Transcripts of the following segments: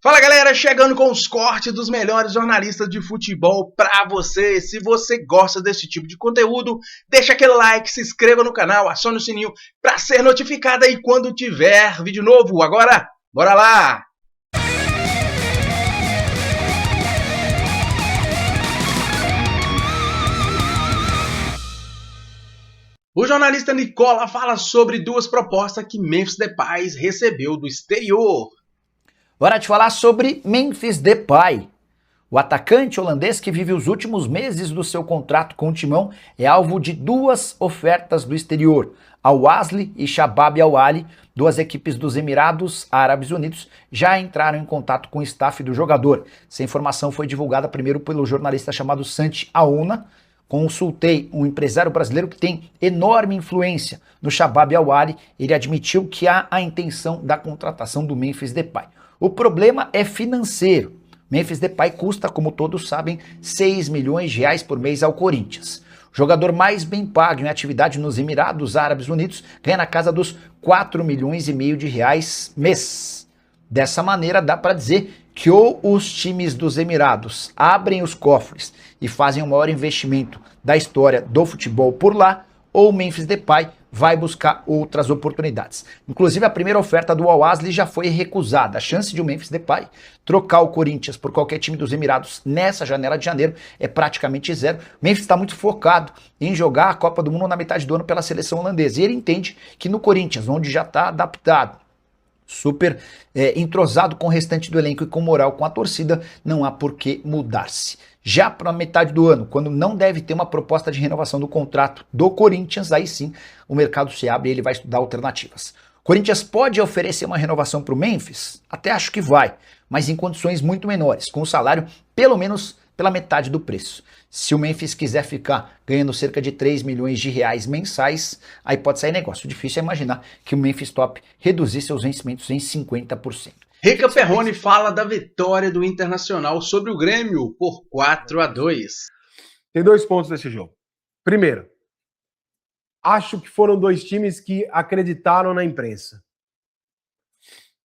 Fala galera, chegando com os cortes dos melhores jornalistas de futebol pra você. Se você gosta desse tipo de conteúdo, deixa aquele like, se inscreva no canal, acione o sininho pra ser notificado aí quando tiver vídeo novo. Agora, bora lá! O jornalista Nicola fala sobre duas propostas que Memphis Depay recebeu do exterior. Hora de falar sobre Memphis Depay. O atacante holandês que vive os últimos meses do seu contrato com o Timão é alvo de duas ofertas do exterior. Al-Ahly e Shabab Al-Ahly, duas equipes dos Emirados Árabes Unidos, já entraram em contato com o staff do jogador. Essa informação foi divulgada primeiro pelo jornalista chamado Santi Aouna. Consultei um empresário brasileiro que tem enorme influência no Shabab Al-Ahly. Ele admitiu que há a intenção da contratação do Memphis Depay. O problema é financeiro. Memphis Depay custa, como todos sabem, 6 milhões de reais por mês ao Corinthians. O jogador mais bem pago em atividade nos Emirados Árabes Unidos ganha na casa dos 4 milhões e meio de reais mês. Dessa maneira, dá para dizer que ou os times dos Emirados abrem os cofres e fazem o maior investimento da história do futebol por lá, ou o Memphis Depay vai buscar outras oportunidades. Inclusive, a primeira oferta do Al-Ahly já foi recusada. A chance de o Memphis Depay trocar o Corinthians por qualquer time dos Emirados nessa janela de janeiro é praticamente zero. O Memphis está muito focado em jogar a Copa do Mundo na metade do ano pela seleção holandesa. E ele entende que no Corinthians, onde já está adaptado, super entrosado com o restante do elenco e com moral com a torcida, não há por que mudar-se. Já para a metade do ano, quando não deve ter uma proposta de renovação do contrato do Corinthians, aí sim o mercado se abre e ele vai estudar alternativas. O Corinthians pode oferecer uma renovação para o Memphis? Até acho que vai, mas em condições muito menores, com o salário pelo menos pela metade do preço. Se o Memphis quiser ficar ganhando cerca de 3 milhões de reais mensais, aí pode sair negócio. O difícil é imaginar que o Memphis top reduzir seus vencimentos em 50%. Rica Perrone fala da vitória do Internacional sobre o Grêmio por 4-2. Tem 2 pontos nesse jogo. Primeiro, acho que foram 2 times que acreditaram na imprensa.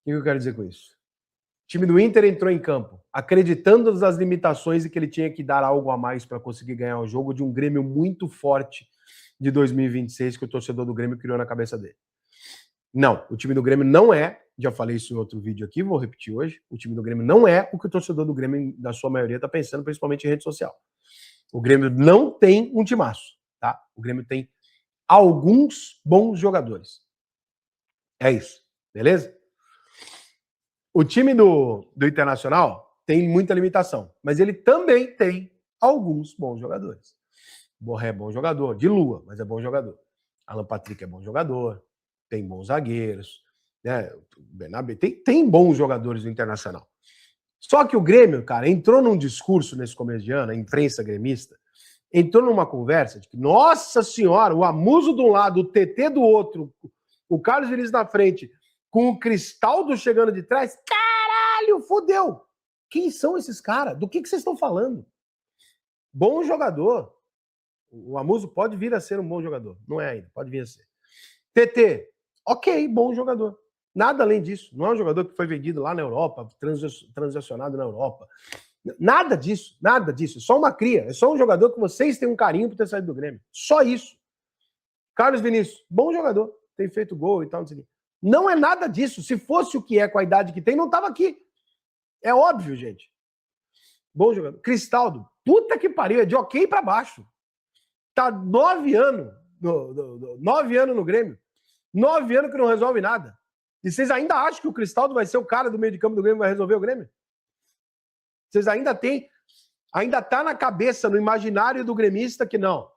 O que eu quero dizer com isso? O time do Inter entrou em campo acreditando nas limitações e que ele tinha que dar algo a mais para conseguir ganhar o jogo de um Grêmio muito forte de 2026 que o torcedor do Grêmio criou na cabeça dele. Não, o time do Grêmio não é, já falei isso em outro vídeo aqui, vou repetir hoje, o time do Grêmio não é o que o torcedor do Grêmio, da sua maioria, está pensando, principalmente em rede social. O Grêmio não tem um timaço, tá? O Grêmio tem alguns bons jogadores. É isso, beleza? O time do Internacional tem muita limitação, mas ele também tem alguns bons jogadores. Borré é bom jogador, de lua, mas é bom jogador. Alan Patrick é bom jogador, tem bons zagueiros, né? Bernabé tem bons jogadores do Internacional. Só que o Grêmio, cara, entrou num discurso nesse começo de ano, a imprensa gremista, entrou numa conversa de que, nossa senhora, o Amuso de um lado, o TT do outro, o Carlos Vinícius na frente, com o Cristaldo chegando de trás, caralho, fodeu! Quem são esses caras? Do que vocês estão falando? Bom jogador. O Amuso pode vir a ser um bom jogador. Não é ainda, pode vir a ser. TT, ok, bom jogador. Nada além disso. Não é um jogador que foi vendido lá na Europa, transacionado na Europa. Nada disso, nada disso. É só uma cria. É só um jogador que vocês têm um carinho por ter saído do Grêmio. Só isso. Carlos Vinícius, bom jogador. Tem feito gol e tal, não sei o quê. Não é nada disso. Se fosse o que é com a idade que tem, não estava aqui. É óbvio, gente. Bom jogador. Cristaldo, puta que pariu, é de ok para baixo. Tá 9 anos, 9 anos no Grêmio. 9 anos que não resolve nada. E vocês ainda acham que o Cristaldo vai ser o cara do meio de campo do Grêmio que vai resolver o Grêmio? Vocês ainda tá na cabeça, no imaginário do gremista que não.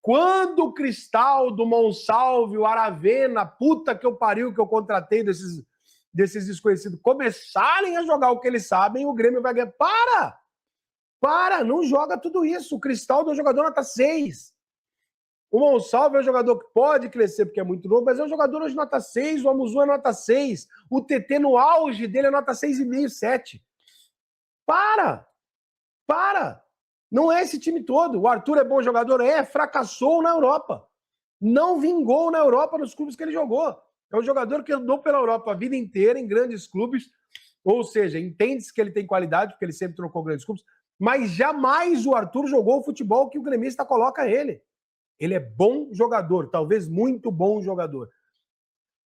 Quando o Cristaldo, o Monsalve, o Aravena, puta que eu pariu que eu contratei desses desconhecidos, começarem a jogar o que eles sabem, o Grêmio vai ganhar. Para, não joga tudo isso. O Cristaldo é um jogador nota 6. O Monsalve é um jogador que pode crescer porque é muito novo, mas é um jogador hoje nota 6, o Amuzu é nota 6, o TT no auge dele é nota 6,5, 7. Para! Não é esse time todo. O Arthur é bom jogador? Fracassou na Europa. Não vingou na Europa nos clubes que ele jogou. É um jogador que andou pela Europa a vida inteira, em grandes clubes, Ou seja, entende-se que ele tem qualidade, porque ele sempre trocou grandes clubes, mas jamais o Arthur jogou o futebol que o gremista coloca ele. Ele é bom jogador, talvez muito bom jogador.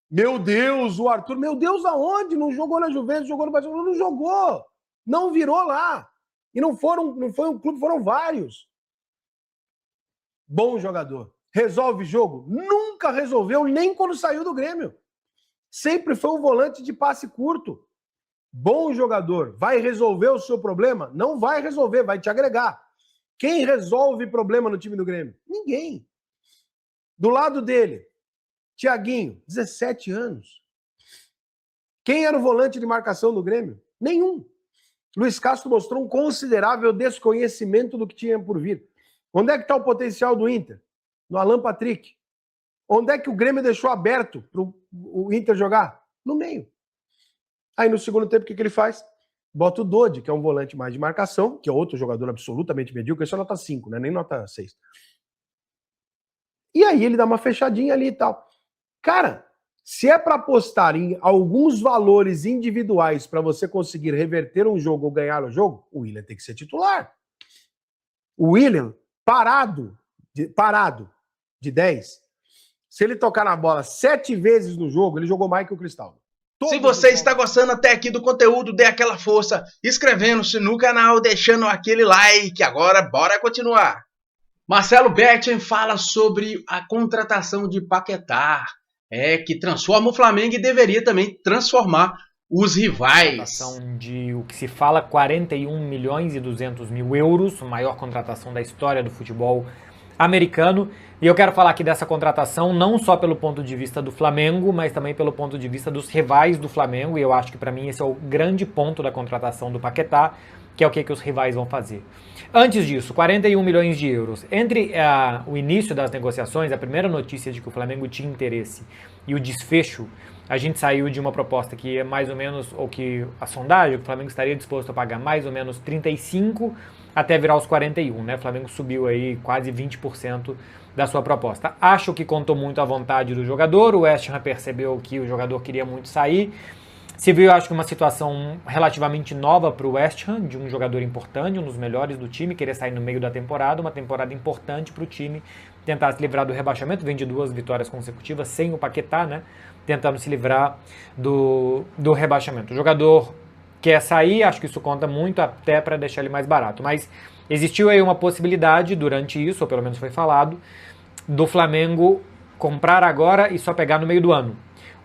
Meu Deus, o Arthur, meu Deus, aonde? Não jogou na Juventus, jogou no Barcelona, não jogou. Não virou lá. E não foi um clube, foram vários. Bom jogador. Resolve jogo? Nunca resolveu, nem quando saiu do Grêmio. Sempre foi um volante de passe curto. Bom jogador. Vai resolver o seu problema? Não vai resolver, vai te agregar. Quem resolve problema no time do Grêmio? Ninguém. Do lado dele, Thiaguinho, 17 anos. Quem era o volante de marcação do Grêmio? Nenhum. Luiz Castro mostrou um considerável desconhecimento do que tinha por vir. Onde é que está o potencial do Inter? No Alan Patrick. Onde é que o Grêmio deixou aberto para o Inter jogar? No meio. Aí no segundo tempo, o que ele faz? Bota o Dodi, que é um volante mais de marcação, que é outro jogador absolutamente medíocre, esse é nota 5, né? Nem nota 6. E aí ele dá uma fechadinha ali e tal. Cara, se é para apostar em alguns valores individuais para você conseguir reverter um jogo ou ganhar o jogo, o William tem que ser titular. O William, parado de 10, se ele tocar na bola 7 vezes no jogo, ele jogou mais que o Cristaldo. Se você está gostando até aqui do conteúdo, dê aquela força, inscrevendo-se no canal, deixando aquele like. Agora, bora continuar. Marcelo Betting fala sobre a contratação de Paquetá, que transforma o Flamengo e deveria também transformar os rivais. Contratação de o que se fala 41 milhões e 200 mil euros, a maior contratação da história do futebol americano. E eu quero falar aqui dessa contratação não só pelo ponto de vista do Flamengo, mas também pelo ponto de vista dos rivais do Flamengo. E eu acho que para mim esse é o grande ponto da contratação do Paquetá, que é o que os rivais vão fazer. Antes disso, 41 milhões de euros. Entre o início das negociações, a primeira notícia de que o Flamengo tinha interesse e o desfecho, a gente saiu de uma proposta que é mais ou menos, ou que a sondagem, que o Flamengo estaria disposto a pagar mais ou menos 35 até virar os 41, né? O Flamengo subiu aí quase 20% da sua proposta. Acho que contou muito a vontade do jogador, o West Ham percebeu que o jogador queria muito sair. Se viu, acho que uma situação relativamente nova para o West Ham, de um jogador importante, um dos melhores do time, querer sair no meio da temporada, uma temporada importante para o time tentar se livrar do rebaixamento, vem de 2 vitórias consecutivas sem o Paquetá, né? Tentando se livrar do rebaixamento. O jogador quer sair, acho que isso conta muito até para deixar ele mais barato, mas existiu aí uma possibilidade durante isso, ou pelo menos foi falado, do Flamengo comprar agora e só pegar no meio do ano.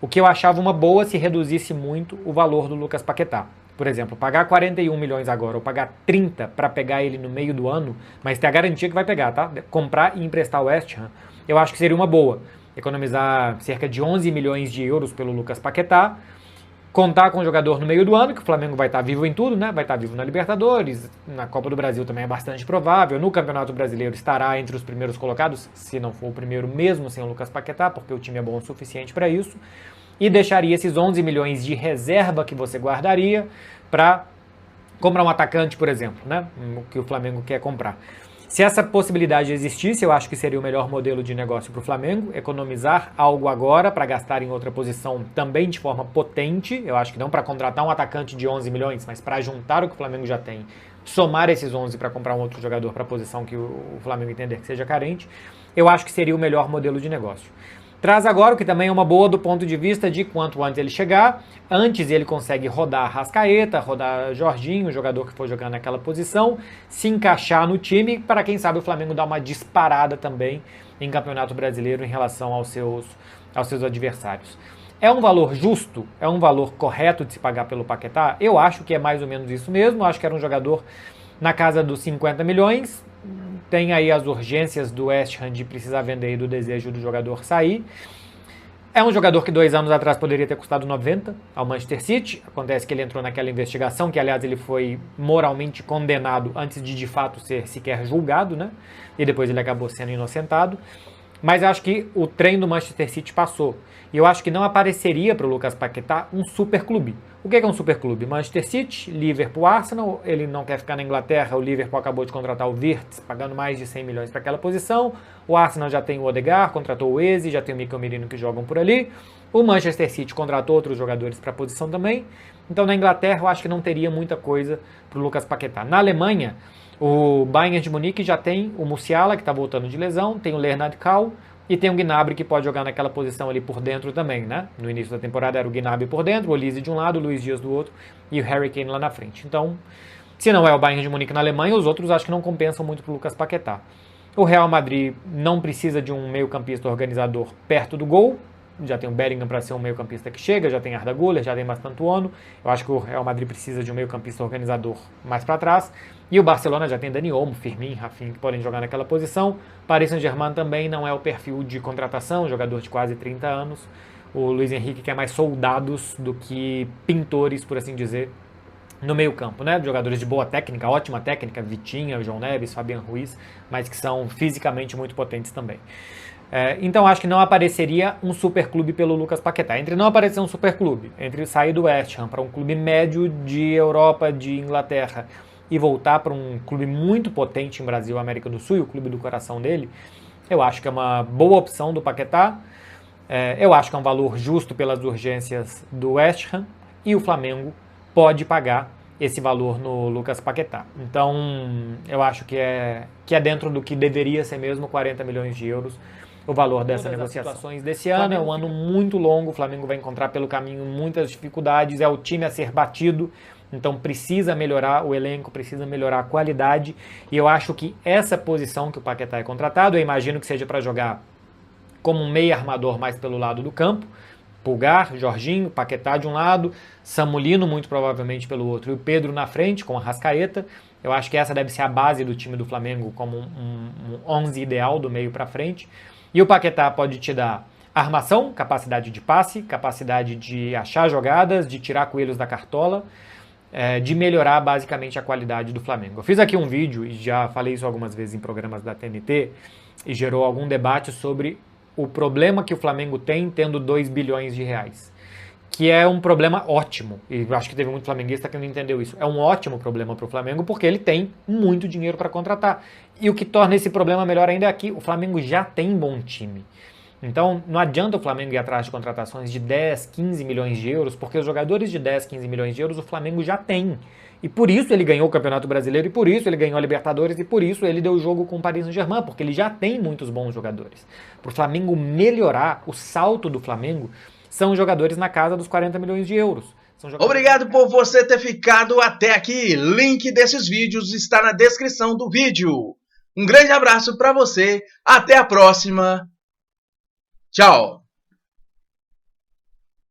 O que eu achava uma boa se reduzisse muito o valor do Lucas Paquetá. Por exemplo, pagar 41 milhões agora ou pagar 30 para pegar ele no meio do ano, mas ter a garantia que vai pegar, tá? Comprar e emprestar o West Ham, eu acho que seria uma boa. Economizar cerca de 11 milhões de euros pelo Lucas Paquetá, contar com o jogador no meio do ano, que o Flamengo vai estar vivo em tudo, né? Vai estar vivo na Libertadores, na Copa do Brasil também é bastante provável, no Campeonato Brasileiro estará entre os primeiros colocados, se não for o primeiro mesmo sem o Lucas Paquetá, porque o time é bom o suficiente para isso, e deixaria esses 11 milhões de reserva que você guardaria para comprar um atacante, por exemplo, né? O que o Flamengo quer comprar. Se essa possibilidade existisse, eu acho que seria o melhor modelo de negócio para o Flamengo, economizar algo agora para gastar em outra posição também de forma potente, eu acho que não para contratar um atacante de 11 milhões, mas para juntar o que o Flamengo já tem, somar esses 11 para comprar um outro jogador para a posição que o Flamengo entender que seja carente, eu acho que seria o melhor modelo de negócio. Traz agora, o que também é uma boa do ponto de vista de quanto antes ele chegar, antes ele consegue rodar Rascaeta, rodar Jorginho, o jogador que for jogar naquela posição, se encaixar no time, para quem sabe o Flamengo dar uma disparada também em Campeonato Brasileiro em relação aos seus adversários. É um valor justo? É um valor correto de se pagar pelo Paquetá? Eu acho que é mais ou menos isso mesmo, acho que era um jogador na casa dos 50 milhões, tem aí as urgências do West Ham de precisar vender e do desejo do jogador sair. É um jogador que 2 anos atrás poderia ter custado 90 ao Manchester City. Acontece que ele entrou naquela investigação, que aliás ele foi moralmente condenado antes de fato ser sequer julgado, né? E depois ele acabou sendo inocentado. Mas acho que o trem do Manchester City passou. E eu acho que não apareceria para o Lucas Paquetá um super clube. O que é um super clube? Manchester City, Liverpool, Arsenal. Ele não quer ficar na Inglaterra. O Liverpool acabou de contratar o Wirtz, pagando mais de 100 milhões para aquela posição. O Arsenal já tem o Odegaard, contratou o Eze, já tem o Mikel Merino que jogam por ali. O Manchester City contratou outros jogadores para a posição também. Então na Inglaterra eu acho que não teria muita coisa para o Lucas Paquetá. Na Alemanha, o Bayern de Munique já tem o Musiala, que está voltando de lesão, tem o Leonard Kahl, e tem o Gnabry que pode jogar naquela posição ali por dentro também, né? No início da temporada era o Gnabry por dentro, o Olise de um lado, o Luiz Dias do outro e o Harry Kane lá na frente. Então, se não é o Bayern de Munique na Alemanha, os outros acho que não compensam muito pro Lucas Paquetá. O Real Madrid não precisa de um meio-campista organizador perto do gol. Já tem o Bellingham para ser um meio-campista que chega, já tem Arda Güler, já tem Mastantuono. Eu acho que o Real Madrid precisa de um meio-campista organizador mais para trás. E o Barcelona já tem Dani Olmo, Firmino, Rafinha que podem jogar naquela posição. Paris Saint-Germain também não é o perfil de contratação, jogador de quase 30 anos. O Luiz Henrique quer mais soldados do que pintores, por assim dizer, no meio campo, né? Jogadores de boa técnica, ótima técnica, Vitinha, João Neves, Fabian Ruiz, mas que são fisicamente muito potentes também. Então acho que não apareceria um superclube pelo Lucas Paquetá. Entre não aparecer um superclube, entre sair do West Ham para um clube médio de Europa, de Inglaterra, e voltar para um clube muito potente em Brasil, América do Sul, e o clube do coração dele, eu acho que é uma boa opção do Paquetá. Eu acho que é um valor justo pelas urgências do West Ham, e o Flamengo pode pagar esse valor no Lucas Paquetá. Então eu acho que é dentro do que deveria ser mesmo, 40 milhões de euros, o valor dessa negociação. As situações desse ano é um ano muito longo, o Flamengo vai encontrar pelo caminho muitas dificuldades, é o time a ser batido, então precisa melhorar o elenco, precisa melhorar a qualidade, e eu acho que essa posição que o Paquetá é contratado, eu imagino que seja para jogar como um meio armador mais pelo lado do campo, Pulgar, Jorginho, Paquetá de um lado, Samulino muito provavelmente pelo outro, e o Pedro na frente com a Arrascaeta. Eu acho que essa deve ser a base do time do Flamengo como um 11 ideal do meio para frente. E o Paquetá pode te dar armação, capacidade de passe, capacidade de achar jogadas, de tirar coelhos da cartola, de melhorar basicamente a qualidade do Flamengo. Eu fiz aqui um vídeo e já falei isso algumas vezes em programas da TNT e gerou algum debate sobre o problema que o Flamengo tem tendo 2 bilhões de reais. Que é um problema ótimo, e acho que teve muito flamenguista que não entendeu isso. É um ótimo problema para o Flamengo porque ele tem muito dinheiro para contratar. E o que torna esse problema melhor ainda é que o Flamengo já tem bom time. Então não adianta o Flamengo ir atrás de contratações de 10, 15 milhões de euros, porque os jogadores de 10, 15 milhões de euros o Flamengo já tem. E por isso ele ganhou o Campeonato Brasileiro, e por isso ele ganhou a Libertadores, e por isso ele deu o jogo com o Paris Saint-Germain, porque ele já tem muitos bons jogadores. Para o Flamengo melhorar, o salto do Flamengo são jogadores na casa dos 40 milhões de euros. Obrigado por você ter ficado até aqui. Link desses vídeos está na descrição do vídeo. Um grande abraço para você. Até a próxima. Tchau.